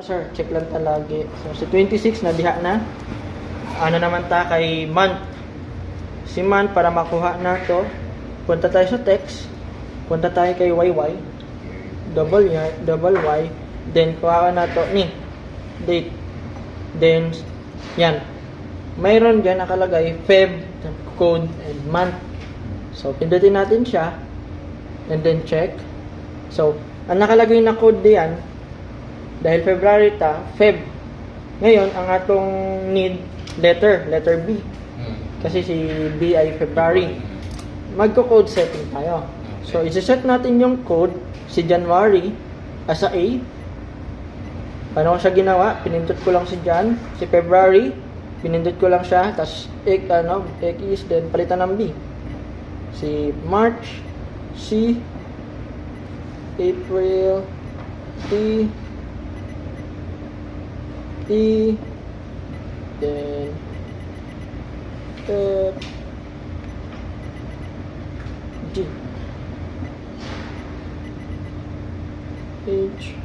sir, check lang talagi. So, si 26 na diha na. Ano naman ta kay month. Si month para makuha na to. Punta tayo sa text. Punta tayo kay YY. Double Y. Then, kuha na to ni date. Then, yan. Mayroon dyan nakalagay Feb, code, and month. So, pindutin natin siya. And then, check. So, ang nakalagay na code diyan, dahil February ta, Feb. Ngayon, ang atong need, letter B. Kasi si B ay February. Magko-code setting tayo. So, isa-set natin yung code, si January, as a A. Paano ko siya ginawa? Pinindot ko lang si Jan, si February, pinindot ko lang siya, tapos X, then palitan ng B. Si March, C, April, T, then F, G, H,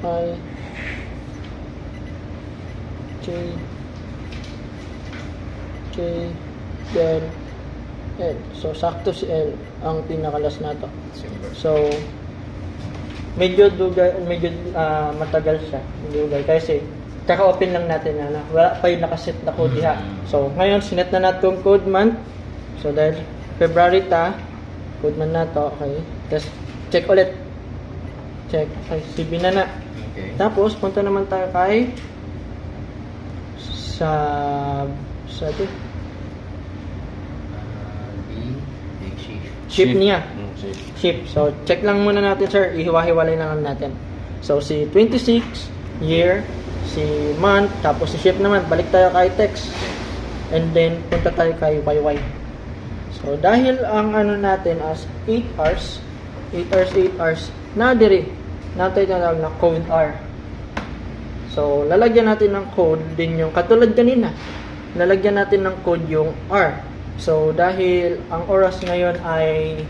I, J, K, then L. So, sakto si L ang pinakalas na to. So, medyo matagal siya. Dugay. Kasi, kaka-open lang natin na. Wala pa yung nakaset na code diha. So, ngayon, sinet na natin code month. So, dahil February ta, code month na to. Okay. Tapos, check ulit. Check. Okay, CB na. Okay. Tapos, punta naman tayo kay sa ito. Ship niya. Ship. So, check lang muna natin, sir. Ihiwa-hiwalay na lang natin. So, si 26, year, si month, tapos si ship naman. Balik tayo kay text. And then, punta tayo kay YY. So, dahil ang ano natin as 8 hours, na-diri. Natin na code R. So, lalagyan natin ng code din yung, katulad kanina, lalagyan natin ng code yung R. So, dahil ang oras ngayon ay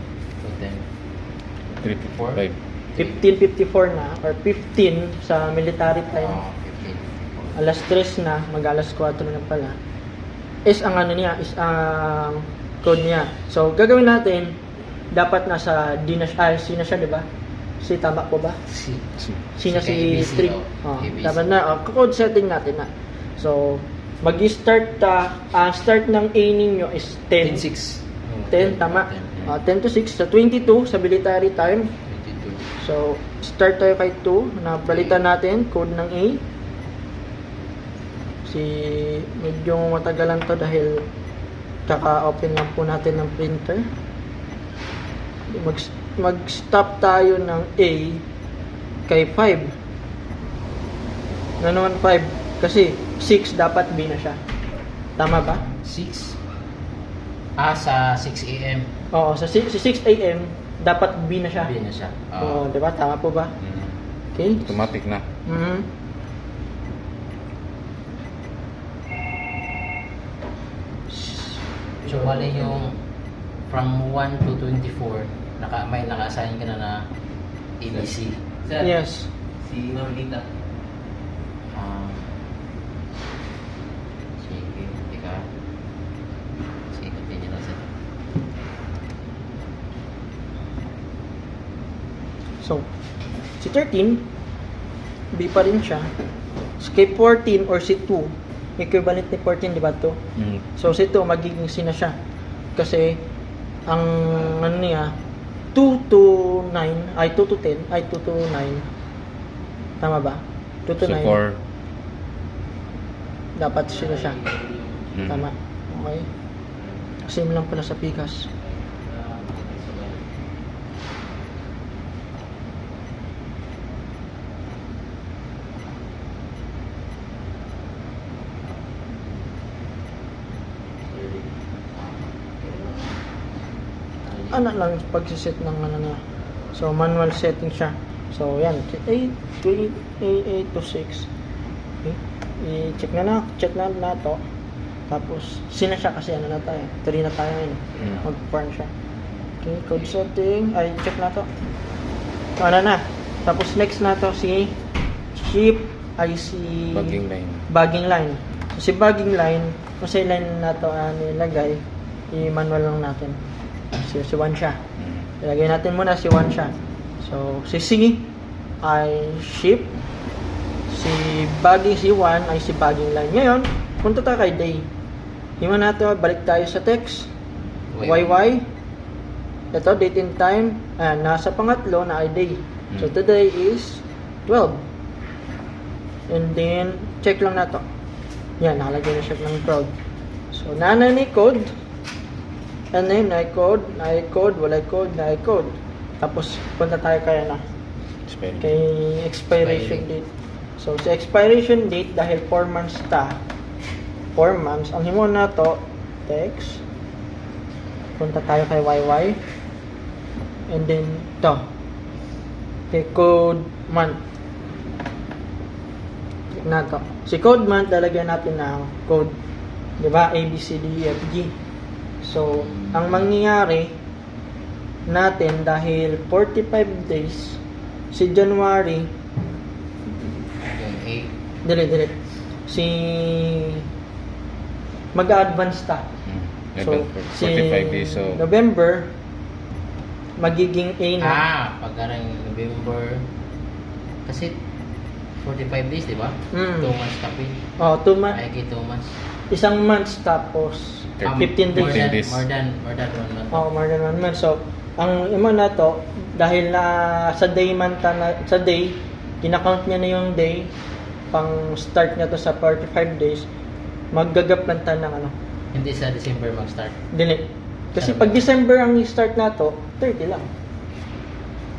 15:54 na, or 15 sa military time. Alas 3 na, mag-alas 4 na pala. Is ang ano niya, is ang code niya. So, gagawin natin, dapat nasa D na siya, C na siya, di ba? C, tama po ba? C. C na si 3. Dapat na, code setting natin na. So, mag-start start ng A ninyo is 10. 10, tama. 10 to 6. So, 22 sa military time. 22. So, start tayo kay 2. Nabalitan natin, code ng A. Medyo matagalan to dahil kaka-open lang po natin ng printer. Mag-stop tayo ng A kay 5. Na naman 5? Kasi 6 dapat B na siya. Tama ba? 6? Sa 6 a.m. Oo, sa 6 a.m. dapat B na siya. B na siya. Oo, di ba? Tama po ba? Okay. Automatic na. So, wali yung from 1 to 24, may naka-assign ka na ABC. Yes. Si Normita. Sige, teka. Sige, continue na sir. So, si 13, B pa rin siya. Kay 14 or si 2, equivalent ni 14, di ba to? So, si 2, magiging C na siya. Kasi, ang ano niya, 2 to 9, ay 2 to 10, ay 2 to 9. Tama ba? 2 to 9. So, 4. Dapat sila siya. Tama. Okay. Same lang pala sa Pikas. Ano lang pag-set ng ano na. So, manual setting siya. So, yan. 8 to 6. Okay. I-check na to. Tapos, sina siya kasi ano na tayo. 3 na tayo ngayon. Mag-farm siya. Okay, code setting. Ay, check na to. Ano na. Tapos next na to si ship ay si Bagging line. bagging line. So, si bagging line, kung sa line na to nilagay, i-manual lang natin. Si 1 siya. Ilagay natin muna si 1 siya. So, si C ay ship. Si bagging si 1 ay si bagging line. Ngayon, punta tayo kay day. Hima natin, balik tayo sa text. YY. Ito, date and time. Nasa pangatlo na ay day. So, today is 12. And then, check lang na to. Yan, nakalagay na siya ng 12. So, nanay ni code. And then, na-code, walay code, na-code. Tapos, punta tayo kay expiration date. So, sa expiration date, dahil 4 months 4 months, ang himo na to, text. Punta tayo kay YY. And then, to. Okay, code month. Check na to. Si code month, lalagyan natin ng code. Diba? A, B, C, D, E, F, G. So, ang mangyayari natin dahil 45 days, si January, Yung A. dili. Si mag-advance ta. So, si 45 days. So, November, magiging A na. Pag karang November. Kasi 45 days, di ba? 2 Mm. months kapit. 2 months. Ay, 2 months. Isang months tapos 15 days. 15 days. More than 1 month. More than 1 month. So, ang ima na to, dahil na sa day man sa day, kinakount niya na yung day, pang start niya to sa 45 days, maggagap lang ta ng Hindi sa December mag-start. delete. Kasi pag December ang i-start na to, 30 lang.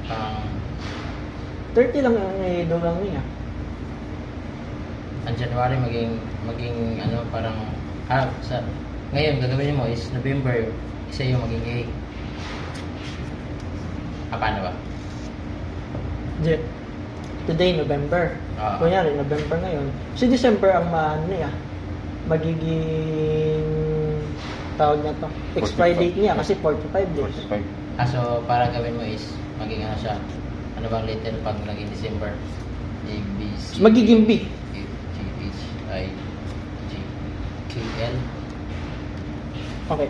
Pang 30 lang ang i-dolang niya. ang January maging parang sa ngayon gagawin mo is November, isa yung maging A. Paano ba? Today, November. Kunyari, November ngayon. Si December ang magiging tawag na to. Expiry date niya kasi 45 days. 45. So para gawin mo is maging siya. Ano bang letter pag naging December? A, B, C, Magiging B. G, H, I, J, K, L. Okay.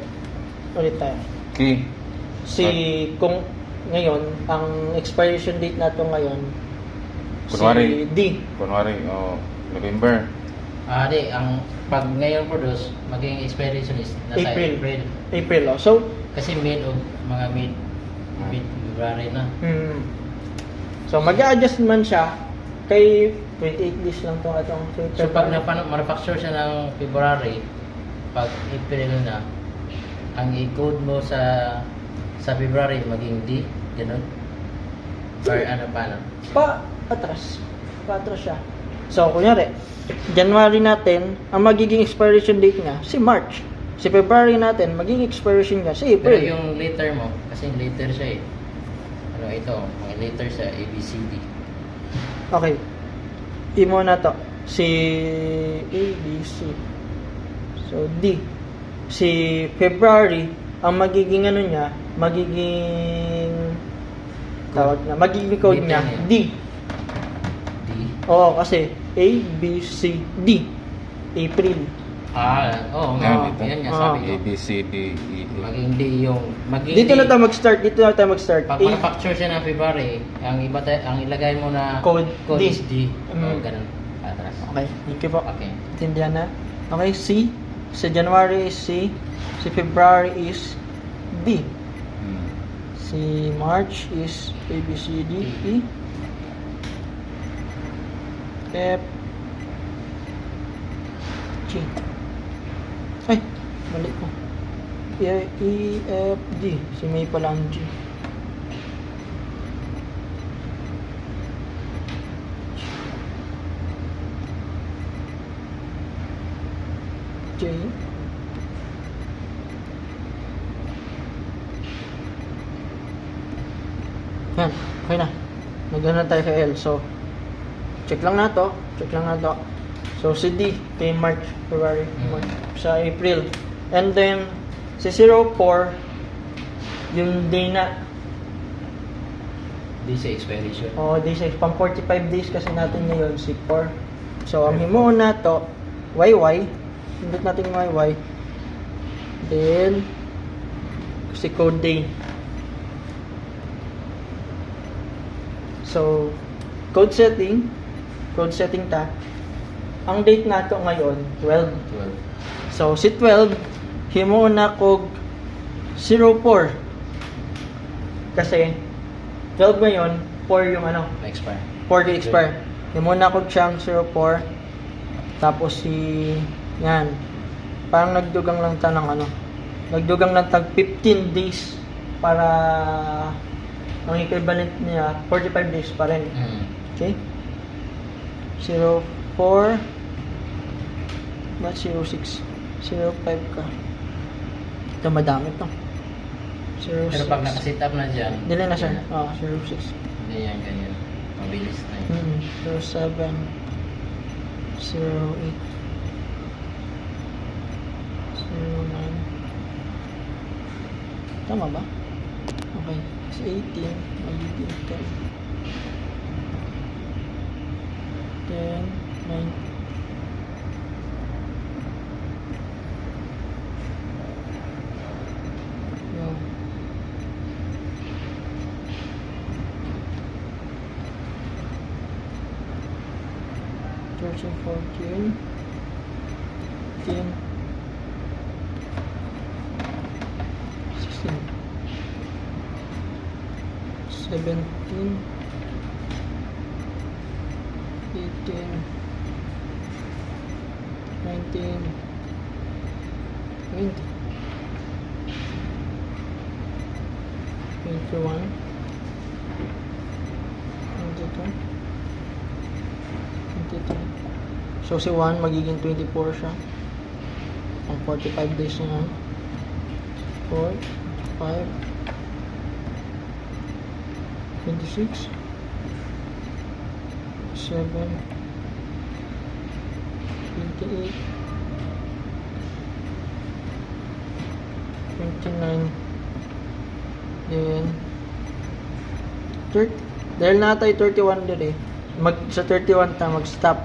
Ulit tayo. Okay. Kung ngayon, ang expiration date na to ngayon, Kunwari. si D. Kunwari, November. Ang pag ngayon produce, maging expiration is nasa April. April. April, oh. So, Kasi mid February na. So, mag-a-adjust man siya kay 28 days lang itong So pag manufacture siya ng February, pag April na, ang i-code mo sa February maging D, ganun? Or paano? Patras siya. So, kunyari, January natin, ang magiging expiration date niya, si March. Si February natin, magiging expiration niya, si Pero April. yung letter mo, kasi letter siya eh. Ito, mga letter sa A, B, C, D. Okay. Imo na to. Si A, B, C. So, D. Si February, ang magiging niya, magiging code Letter niya, niya. D. D? Oo, kasi A, B, C, D. April. Oo Yan, nga. ito. Yan nga sabi A, ko. B, C, D, E, F. Maging D yung... Dito na tayo mag-start. Pag manufacture siya ng February, ang ilagay mo na Code D. is D. Ganun. Atras. Okay, thank you po. Okay. Tindihan na. Okay, C. Sa January is C. Si February is D. Si March is A, B, C, D, E. F, G. Ay, mali ko. E, F, G. Si May pala ang G. J. Yan, okay na. Nagana tayo kay L. So, check lang na to. So, si D, kay March, February, March, sa April. And then, si 04, yung day na. Di sa expiration. O, day 6. Pang 45 days kasi natin ngayon, si 4. So, ang himuon na to, YY. Hindot natin yung YY. Then, si code day. So, code setting ta. Ang date nato ngayon, 12. 12. So, si 12, himuon na kog 04. Kasi, 12 ngayon, 4 yung ano, Na-expire. 4 day expire. Himuon na kog siyang 04. Tapos si, yan, parang nagdugang lang ta ng ano, nagdugang lang tag 15 days para ang equivalent niya 45 days pa rin. Okay? 04 not 06 05 ka. Ito madami to. 06. Pero pag nakasit up na dyan, Dili na siya. yan. 06. Hindi yan ganyan. Mabilis na yun. 07 08 09. Tama ba? Okay. Sa 18, magiging 10. 10, 9. No. Thirteen, 14, 15, 16, 17, 18, 19, 20, 21, 22, 23. So si 1 magiging 24 siya. Ang 45 days na yan. 4, 5, 26, 7, 28, 29, then 30. Dahil natay 31 din eh. Sa 31 ta mag-stop.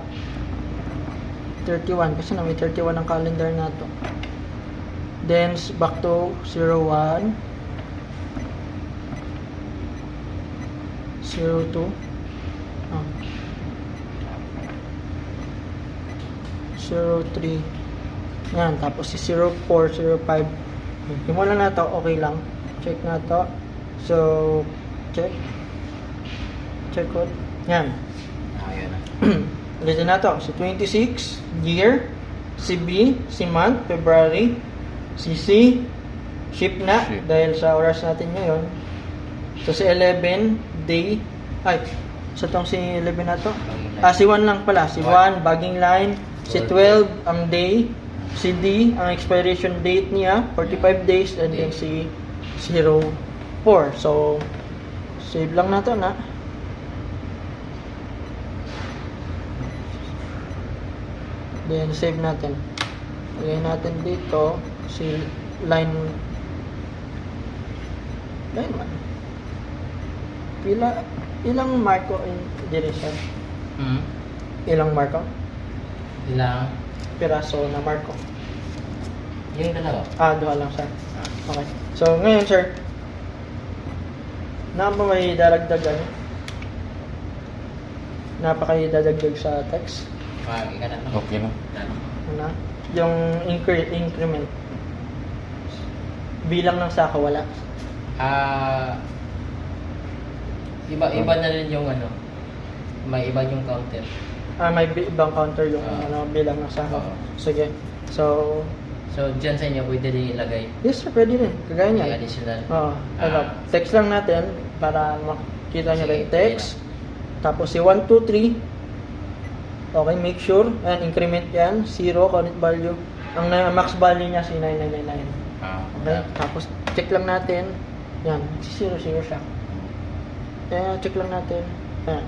31 kasi na may 31 ang calendar nato. Then back to 01, 02, 03. Yan, tapos si 04, 05. Himula na to, okay lang. Check na to. So, check code. Yan. Yun na. Ulitin na to. Si 26, year. Si B, si month, February. Si C, ship na. Ship. Dahil sa oras natin ngayon. So, si 11, day. Ay, sa tong si 11 na to. Si 1 lang pala. Si 1, bagging line. Si 12, ang day. Si D, ang expiration date niya, 45 days. And then si 04. So, save lang na to na. Then, save natin. Lagay natin dito si line man. Ilang marko in direction? Ilang marko? Ilang? Piraso na marko. Yung dalawa. Duha lang sir. Okay. So, ngayon sir, may daragdagan. Napakay-dadagdag sa text. Ika na. Okay na. Na? Yung increment. Bilang ng sako, wala. Iba na rin yung ano. May iba yung counter. May ibang counter yung bilang ng sako. Oo. Sige. So, dyan sa inyo pwede rin ilagay. yes sir, pwede rin. Kagaya May niya. additional. Text lang natin para makita nyo Sige, rin text. Tapos si 1, 2, 3. Okay, make sure. And increment yan. 0, count value. Ang max value niya si 9999. Okay? Tapos check lang natin. Yan. Si 0 siya. Check lang natin. Ayan.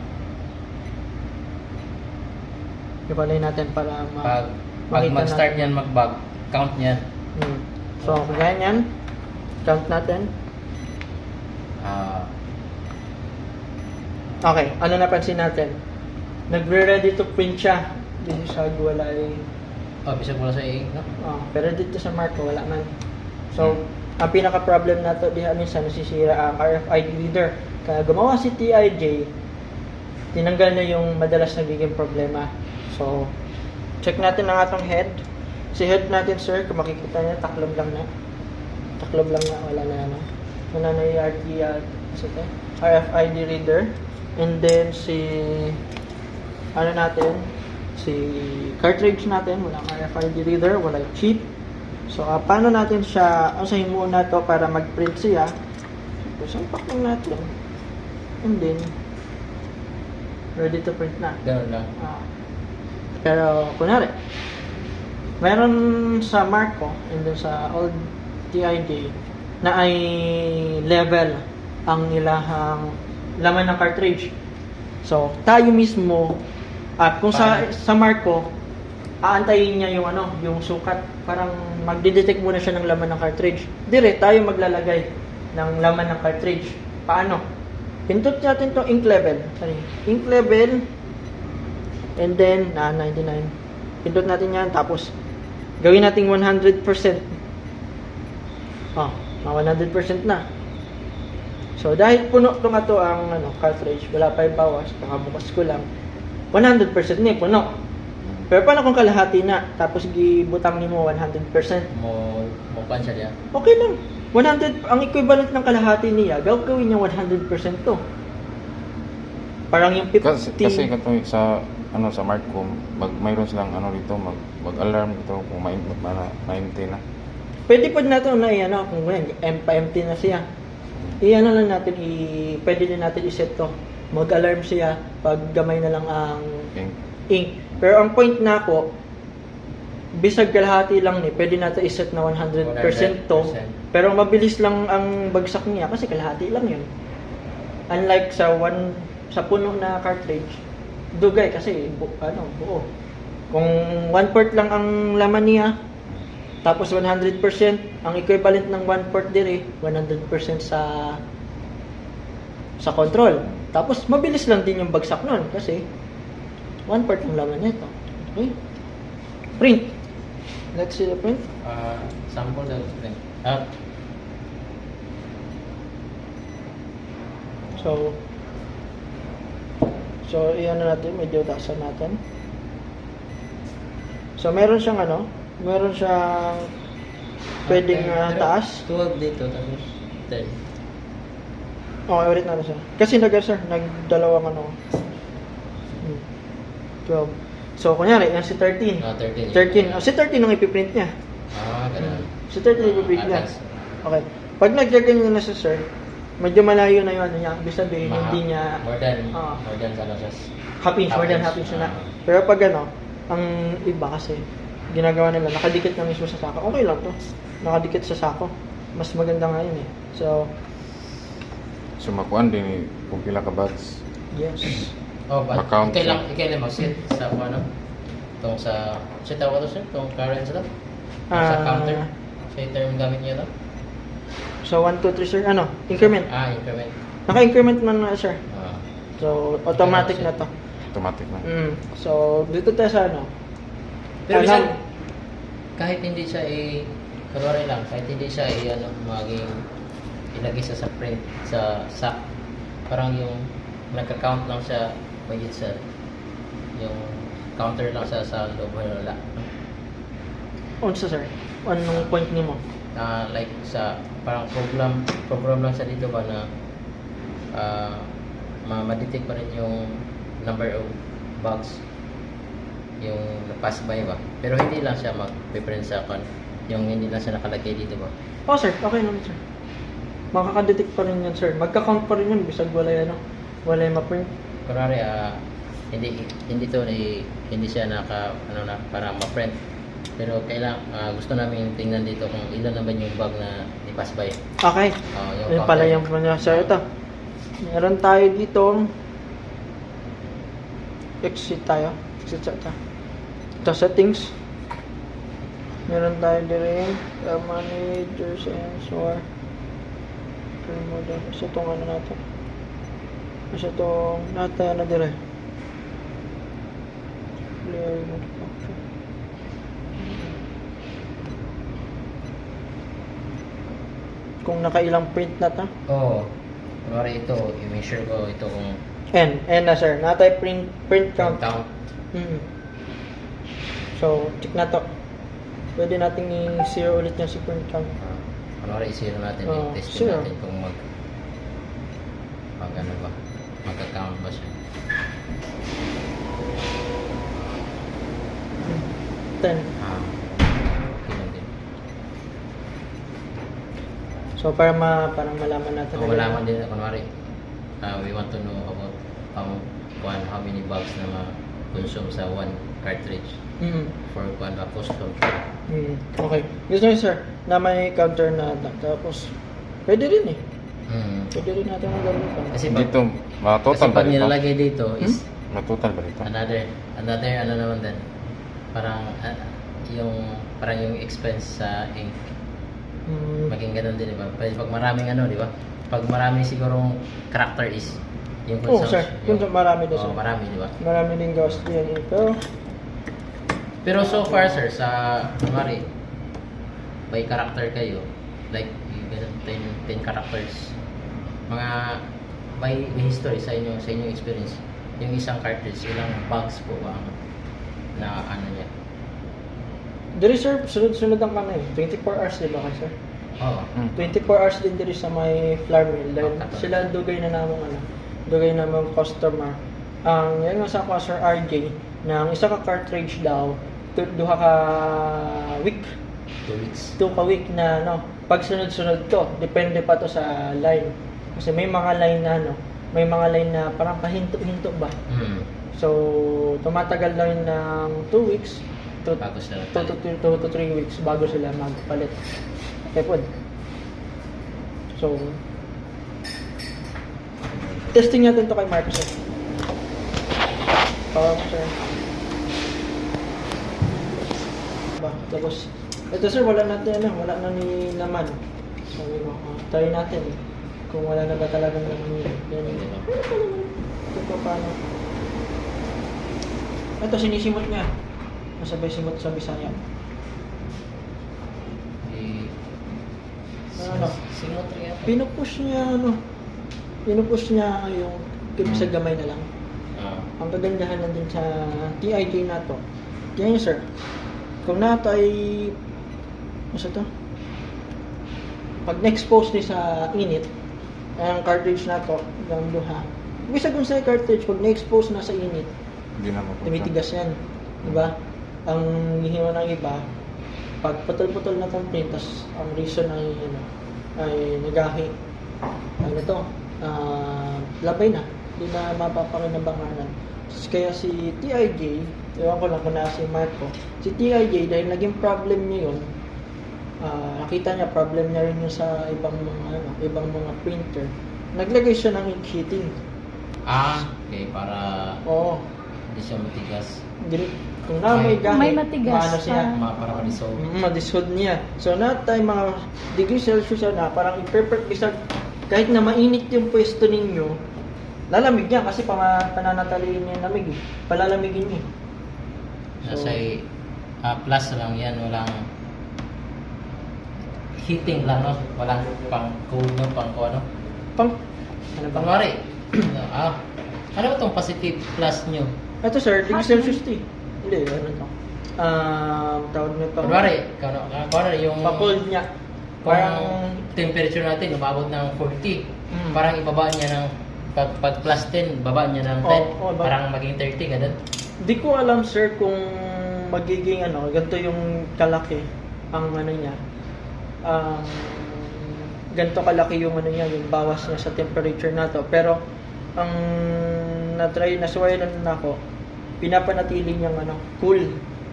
Ibalay natin para Pag makita mag-start natin. yan, mag-bug, count yan. So, kaya yan. Count natin. Okay, ano napansin natin? Nagre-ready to print siya. This is wala eh. Oh, bisag wala sa ink, no? Pero dito sa Marco, wala man. So, ang pinaka-problem na to, diha minsan nasisira ang RFID reader. Kaya gumawa si TIJ, tinanggal na yung madalas nagiging problema. So, check natin ang atong head. Si head natin, sir, kung makikita niya, taklob lang na. Taklob lang na, wala na ano. Wala na yung RFID reader. And then, ano natin, si cartridge natin, walang RFID reader, walang chip. So, paano natin siya, usahin muna to para mag-print siya. So, sampak lang natin. And then, ready to print na. Ganun lang. Pero, kunwari, meron sa Marco and then sa old TIJ na ay level ang ilahang laman ng cartridge. So, tayo mismo, at kung sa Marco, aantayin niya yung yung sukat. Parang magdidetect muna siya ng laman ng cartridge. Dire, tayo maglalagay ng laman ng cartridge. Paano? Pintot natin to ink level. Ink level. And then, 99. Pintot natin yan. Tapos, gawin natin 100%. 100% na. So, dahil puno to nga to ang cartridge, wala pa yung bawas, kakabukas ko lang, 100% na puno. Pero paano kung kalahati na, tapos gibutang mo 100%? Mo pan siya diya. Okay lang. 100, ang equivalent ng kalahati niya, gawin niya 100% to. Parang yung 50. Kasi katong sa sa Marcom, mayroon silang dito mag-alarm dito kung ma-empty na. Pwede po natin kung empty na siya. Iyan lang natin, pwede din natin i-set to. Mag-alarm siya pag gamay na lang ang ink. Pero ang point na ako, bisag kalahati lang pwede natin i-set na 100% to. Pero mabilis lang ang bagsak niya kasi kalahati lang yun. Unlike sa puno na cartridge, dugay kasi buo. Kung 1/4 lang ang laman niya, tapos 100%, ang equivalent ng 1/4 dire, 100% sa control. Tapos mabilis lang din yung bagsak nun kasi 1/4 ang laman nito. Okay? Print. Let's see the print. Sample daw print. So iyan na natin, medyo taasan natin. So meron siyang pwedeng taas. 12 dito tapos 10. Okay, ulit na siya. Kasi nagdalawang 12. So kunyari, yan si 13. 13. Si 13 ang ipiprint niya. Ganun. Si 13 ang ipiprint niya. Okay. Pag nag-13 na siya, sir, medyo malayo na yung niya. Ibig sabihin, hindi niya... More than sa siya. More than happy siya na. Pero pag ang iba kasi, ginagawa nila, nakadikit na mismo sa sako. Okay lang to. Nakadikit sa sako. Mas maganda nga yun eh. So makuan din kung pila ka bags. yes. Account Kailan mag-set sa itong sa tawag to sir? Itong current sa sa counter? Sa term gamit niya to? So 1, 2, 3 sir, increment. Increment. Naka-increment man na sir. So automatic na to. Automatic na. So dito tayo sa Pero kahit hindi siya kunwari lang, kahit hindi siya maging ilagay sa print, sa sack, parang yung nagka-count lang siya magit sa yung counter lang siya sa loob wala. Unsa sir? Anong point nimo? Like sa parang program lang siya dito ba na ma-detect pa rin yung number of bags yung pass by ba, pero hindi lang siya mag-print sa yung hindi lang siya nakalagay dito ba. Sir, okay naman sir. Makaka-detect pa rin yan sir. Magka-count pa rin yun bisag wala wala yung ma-print. Kunwari hindi to hindi siya para ma-print, pero gusto namin tingnan dito kung ilan naman yung bag na i-pass by. Okay. Yung pala yung sir, ito. Meron tayo dito exit tayo. Ito settings. Meron tayo din manager sensor. So itong natin. Kasi itong nata na dire. Clear manufacture. Kung nakailang print na ta. Oo. Kunwari ito, i-measure ko ito kung N na sir. Natay print count. count. Mm. So, check na to. Pwede nating i-zero ulit yung si print count. Kunwari i-zero natin, Oh, i-test zero. natin kung mag ano ba, magka-count ba siya. 10. Okay lang din. So, parang malaman natin. Kung malaman din, kunwari, we want to know about how many bulbs na ma-consume sa one cartridge Mm. for custom. Mm. Okay. Gusto nyo sir, na may counter na tapos pwede rin eh. Pwede rin natin ang gawin pa. Kasi pag, Dito, matotal kasi ba pag dito? nilalagay dito is Matotal ba dito? another ano naman din. Parang yung expense sa ink Mm. maging ganun din, di ba? Pag maraming di ba? Pag maraming sigurong character is yung Oh, sir. Kung marami daw sir. marami, di ba? Marami din gasto yan ito. Pero so far, sir, sa kunwari, by character kayo, like, ganun, 10 characters, mga, may history sa inyong experience, yung isang cartridge, ilang bugs po ba na niya? Diri sir, sunod-sunod ang kanay. 24 hours di ba kayo sir? Oo. 24 hours din diri sa may flour mill. Dahil Okay. sila dugay na namong dugay na namong customer. Ang yan nga sa ako Sir RJ, na ang isa ka cartridge daw, duha ka week, 2 weeks. 2 ka week na pag sunod-sunod to, depende pa to sa line. Kasi may mga line na may mga line na parang pahinto-hinto ba. So, tumatagal lang ng 2 weeks, Bago sila 2 to 3 weeks bago sila magpalit. Okay po. So, testing natin to kay Microsoft. Sir. Tapos, ito sir, wala na ni laman. Sabi ko, try natin kung wala na ba talagang laman yun. Ito pa paano. Ito, sinisimot niya. Masabay simot sa Bisaya. Singot rin yan. Pinupush niya yung sa gamay na lang. Ang kagandahan na din sa TIJ na to. Kaya yun sir, kung nato ay to? Pag na-expose ni sa init, ang cartridge na to, yung duha. Bisa kung sa cartridge, pag na-expose na sa init, Hindi na maputol. tumitigas yan. Diba? Ang hihiwa ng iba, pag putol-putol na tong print, tas ang reason ay nagahi. Labay na. Hindi na mapapakinabanganan. Kaya si TIJ, ewan ko lang kung si Marco, si TIJ, dahil naging problem niya yun, nakita niya problem niya rin yun sa ibang mga printer. Naglagay siya ng ink heating. Okay, para Oo. hindi siya matigas. Kung may gahi, May matigas maano siya, Para ma-dissolve. madissolve niya. So, tayo mga degree Celsius na parang i-perfect bisag kahit na mainit yung pwesto ninyo, lalamig niya kasi pananataliin niya yung lamig. Palalamigin niya. Nasa plus lang yan, walang heating lang, no? Walang pang cold, no? Pang ano? Ano ba? Kunwari, ano ba itong Pacific Plus nyo? Ito sir, degree Celsius tea. Hindi, ano to? Tawag nito. Kunwari yung Pa-cold niya. parang temperature natin, umabot ng 40. Parang ibaba niya ng, pag plus 10, baba niya ng 10. Parang maging 30, ganun. Di ko alam sir kung magiging ganito yung kalaki ang niya. Ganito kalaki yung niya, yung bawas niya sa temperature na to. Pero ang nasuwayan na ako, pinapanatili niyang cool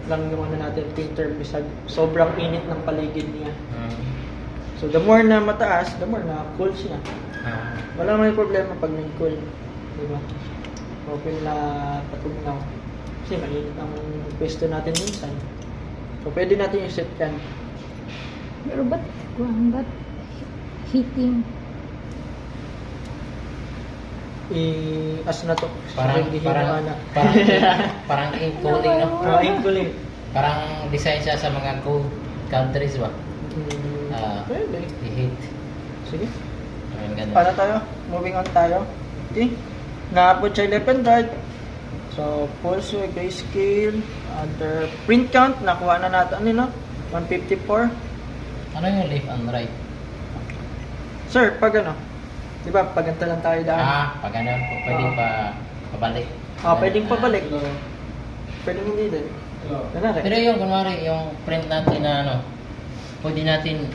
lang yung natin printer bisag sobrang init ng paligid niya. So the more na mataas, the more na cool siya. Wala may problema pag nag-cool. Diba? Open na patugnaw. Kasi mainit ang pwesto natin minsan. So pwede natin i-set yan. Pero ba't heating? i-as na to. Parang, Sabihin parang, mo, ana. parang ink coding, no? Including. Parang design siya sa mga code countries ba? Pwede. I-hate. Sige. Ayun, ganun. Para tayo, moving on tayo. Okay. Na-put siya left and right. So, pulse, grayscale, other print count, nakuha na natin, 154. Ano yung left and right? Sir, pag ano, di ba, pag ganito lang tayo daan. Pag ano, pwedeng pabalik. Pwedeng pabalik. Pwedeng hindi din. Ganun Pero rin. yung kunwari, yung print natin na ano, pwede natin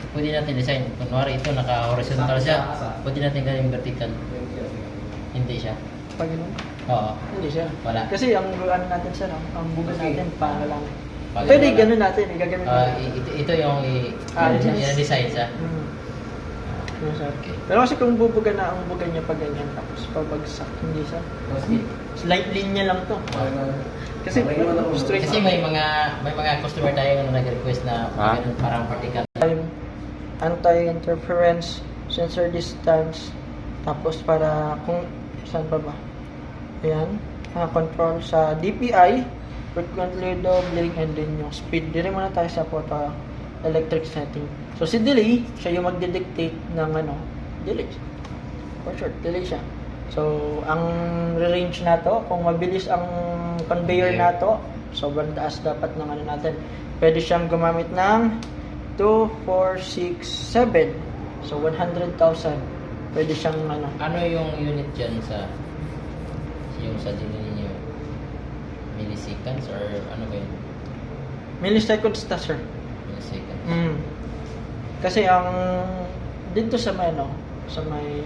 design. Kunwari ito naka-horizontal siya, pwede natin gawing vertical. Hindi siya. Pag ganun. Oo. Hindi siya. Wala. Kasi ang ano natin siya, no? Ang buga natin, paano lang. Pag Pwede wala. ganun natin, igagamit Ito yung i-design siya. Yes, sir. Okay. Pero kasi kung bubuga na ang buga niya pag ganyan, tapos pabagsak, hindi siya. Slight linya lang to. Kasi straight. Kasi may mga customer tayo na nag-request na ganun, parang vertical. Anti-interference, sensor distance, tapos para kung saan pa ba? Ayan, control sa DPI, frequently doubling, and then yung speed. Dire muna tayo sa photo electric setting. So si delay, siya yung magdidictate ng delay. For short, delay siya. So ang range na to, kung mabilis ang conveyor na to, sobrang taas dapat ng natin. Pwede siyang gumamit ng 2, 4, 6, 7. So 100,000. Pwede siyang Ano yung unit dyan sa yung sa delay ninyo? Milliseconds or ano ba yun? milliseconds ta, sir. Milliseconds. Kasi ang dito sa may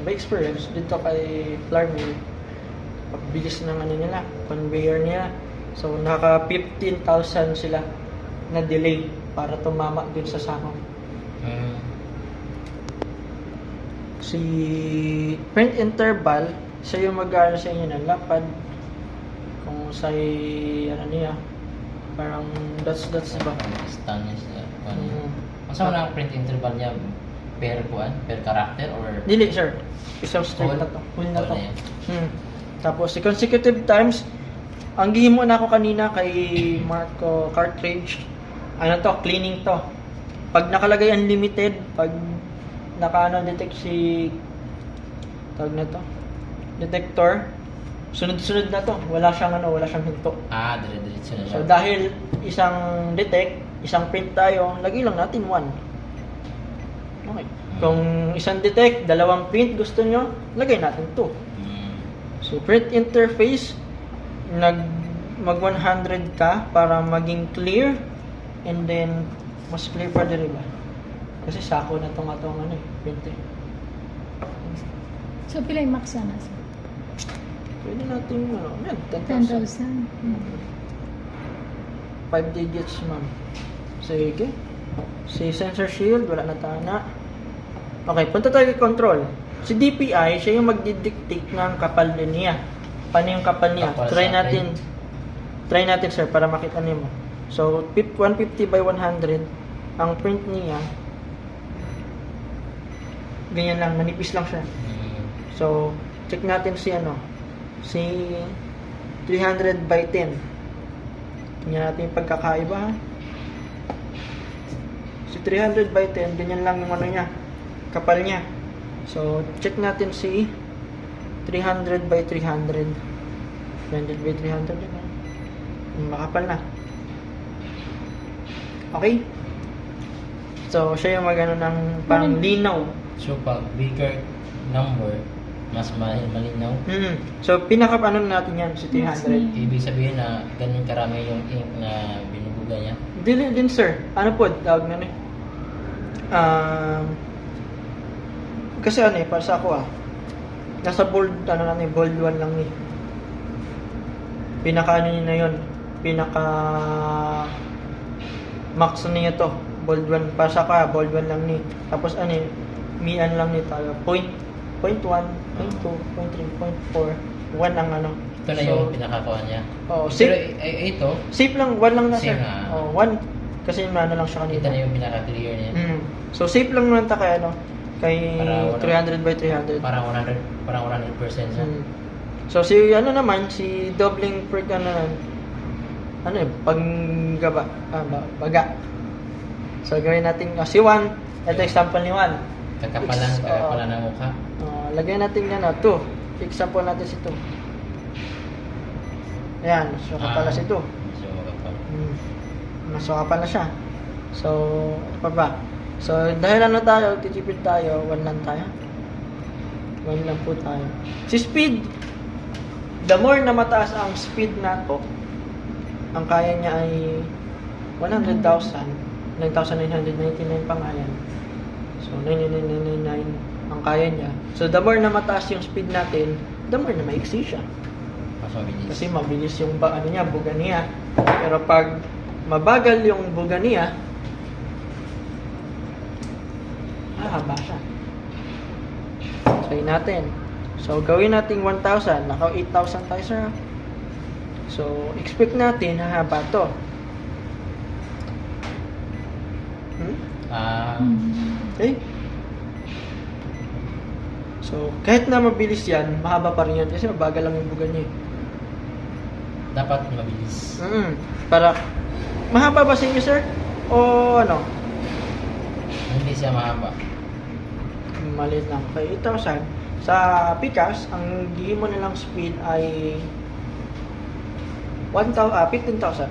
experience dito kay Flarmy, pagbilis ng nila, conveyor niya. So naka 15,000 sila na delay para tumama dun sa sako. Si print interval, siya yung mag-aano sa inyo ng lapad. Kung sa niya, parang that's ba? Astonished. Mm. Masa na ang print interval niya per character or Dili, sir. Isang straight Whole? na to. Whole na to. Whole na yan. Tapos, si consecutive times, ang gihimo na ako kanina kay Marco cartridge, cleaning to. Pag nakalagay unlimited, pag detect si tawag na to, detector, sunod-sunod na to. Wala siyang hinto. dire-diretso na So, siya. dahil isang detect, isang print tayo, lagay lang natin 1. Okay. Kung isang detect, dalawang print gusto nyo, lagay natin 2. So, print interface, mag 100 ka para maging clear, and then, mas clear pa din ba? Kasi sako na itong print eh. So, pila yung max na? Pwede natin, 10,000. 5 digits, ma'am. Sige. Si sensor shield, wala na tana. Okay, punta tayo kay control. Si DPI, siya yung magdidictate ng kapal din niya. Paano yung kapal niya? Kapal Try sa natin. Try natin, sir, para makita niyo mo. So, 150 by 100. Ang print niya, ganyan lang, manipis lang siya. So, check natin si si 300 by 10. Tingnan natin yung pagkakaiba, ha? Si 300 by 10, ganyan lang yung niya, kapal niya. So, check natin si 300 by 300. 300 by 300, makapal na. Okay? So, siya yung magano ng parang linaw. So pag bigger number, mas malinaw. So, natin yan, si 300. Ibig sabihin na ganun karami yung ink na binubuga niya. Dili din, sir. Ano po, tawag na kasi para sa ako nasa bold, bold 1 lang ni. Pinaka na yun. Pinaka max niya to. Bold 1. Para sa ako, bold 1 lang ni. Tapos mian lang ni tayo. Point 1, point 2, point 3, point 4. 1 ang Ito na yung pinakakuha niya. Oo, Pero safe. ito, Safe lang, 1 lang na, Safe sir. na. 1. Kasi lang siya kanina. ito na yung pinaka-clear niya. So, safe lang naman kay Para 300 by 300. Parang 100% siya. So si ano naman, si doubling freak ano eh, panggaba, baga. So gawin natin, si 1, ito example ni 1. Kakapalan ng mukha. Lagyan natin yan, 2. Example natin si 2. Ayan, so kapala si 2. So, makapal. Masukapal na siya. So, ano pa ba? So, dahil ano tayo, titipid tayo, 1 lang tayo. 1 lang po tayo. Si speed, the more na mataas ang speed nato, ang kaya niya ay 100,000. 9,999 pa nga yan. So, 99999 ang kaya niya. So, the more na mataas yung speed natin, the more na maiksi siya. Mas mabilis. Kasi mabilis yung ano niya, buga niya. Pero pag mabagal yung buga niya, haba siya. Try natin. So, gawin natin 1,000. Naka 8,000 tayo, sir. So, expect natin hahaba to. Okay? So, kahit na mabilis yan, mahaba pa rin yan kasi mabagal lang yung buga niya. Dapat mabilis. Para, mahaba ba sa inyo, sir? O ano? Hindi siya mahaba. Maliit lang. Kaya 8,000. Sa Pikas, ang gihin mo nilang speed ay 15,000.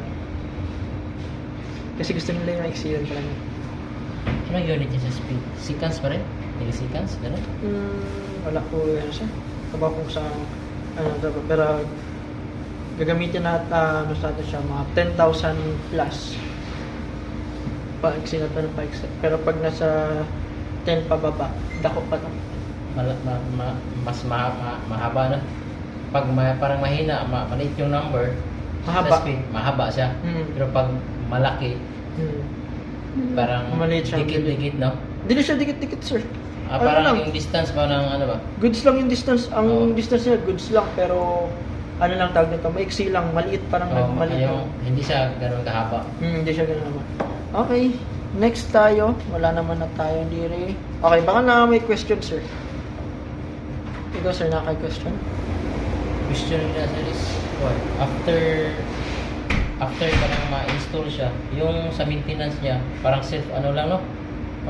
Kasi gusto nila yung excellent pala niya. Anong unit niya sa speed? Seconds pa rin? Milliseconds? Gano'n? Wala ko yan siya. Kaba kung sa pero gagamitin natin sa atin siya mga 10,000 plus pa-exceed na pero pa-exceed. Pero pag nasa 10 pababa, dako pa to. Mas mahaba na. Pag parang mahina, maliit yung number, Mahaba. sa speed, mahaba siya. Pero pag malaki, parang Maliit siya. dikit-dikit, no? Hindi na siya dikit-dikit, sir. Parang lang? yung distance ba ng ano ba? Goods lang yung distance. Ang Oo. distance niya, goods lang. Pero, ano lang tawag nito, maiksi lang. Maliit, parang maliit. Hindi siya gano'n kahaba. Hindi siya ganun naman. Okay, next tayo. Wala naman na tayo dire. Okay, baka na may question, sir. Ikaw, sir, question? Question nila sir is, what? After parang ma-install siya, yung sa maintenance niya, parang self ano lang, no?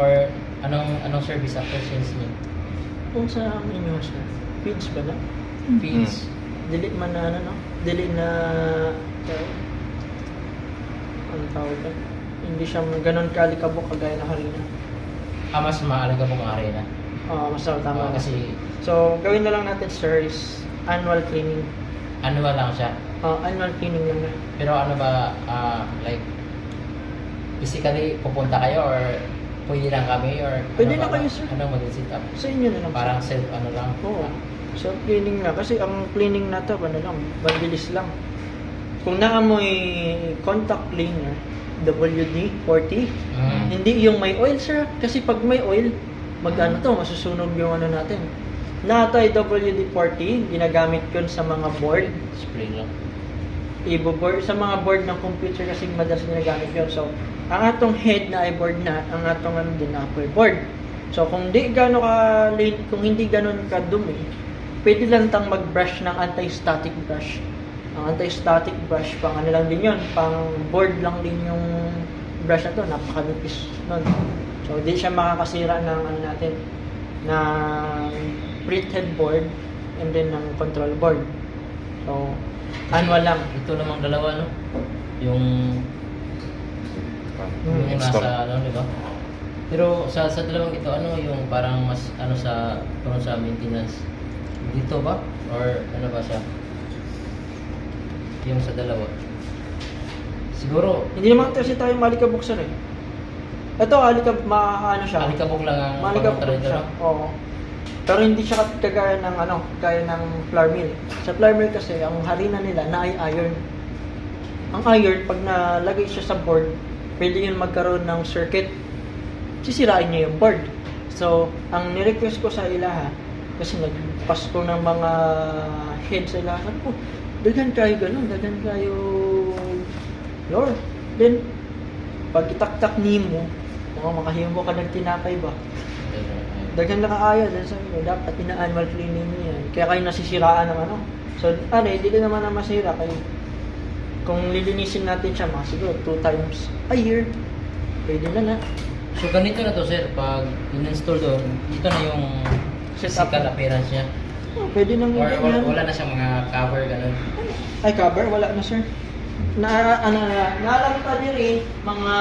Or anong service after sales niya? Kung sa inyo, sir, feeds ba na? Fees. Dili man na, ano, no? Dili na, ano tawag ba? Hindi siya ganun kalikabok kagaya na harina. Mas maalaga po ang arena. Mas tama. Kasi So, gawin na lang natin, sir, is annual cleaning. annual lang siya. Annual cleaning lang na. Pero ano ba, like, physically pupunta kayo or pwede lang kami or Pwede ano na ba? kayo, sir. Anong mag-sit up? Sa inyo na lang, sir. Parang self ano lang. Oo. So, cleaning na. Kasi ang cleaning na to, ano lang, mabilis lang. Kung naamoy contact cleaner, WD-40, hindi yung may oil, sir. Kasi pag may oil, mag-ano to, masusunog yung ano natin. Na ito ay WD-40, ginagamit yun sa mga board. Spray lang. Ibo-board, sa mga board ng computer kasi madalas ginagamit yun. So, ang atong head na ay board na, ang atong ano din na ay board. So, kung hindi gano'n kung hindi gano'n kadumi, pwede lang tang mag-brush ng anti-static brush. Ang anti-static brush, pang ano lang din yun, pang board lang din yung brush na to, napakanipis nun. So, di siya makakasira ng ano natin, ng printhead board and then ng control board. So, annual lang. Ito namang dalawa, no? Yung Install. nasa ano, di ba? Pero sa dalawang ito, ano yung parang mas ano sa maintenance? Dito ba? Or ano ba siya? Yung sa dalawa. Siguro, Hindi naman kasi tayo malikabok sir eh. Ito, ano siya? alikabok lang ang Malikabok pagkontra dito, siya. no? Oo. Pero hindi siya kagaya ng kagaya ng flour mill. Sa flour mill kasi, ang harina nila na ay iron. Ang iron, pag nalagay siya sa board, pwede yun magkaroon ng circuit. Sisirain niya yung board. So, ang nirequest ko sa ilaha, kasi nagpas ko ng mga head sa ilaha, sabi ko, daghan kayo ganun, daghan kayo Lord. Then, pag itaktak nimo, makahimo ka ng tinapay ba? Daghan lang kaayo dahil sabi ko, dapat ina-annual cleaning niyo yan. Kaya kayo nasisiraan ng ano. So, hindi ka naman na masira kayo. Kung lilinisin natin siya, mga siguro 2 times a year, pwede na. So ganito na to sir, pag in-install doon, ito na yung Setup. physical appearance niya. Oh, pwede nang Or ganyan. wala na siyang mga cover, ganun. Ay, cover? Wala na, sir. Naalam ka din mga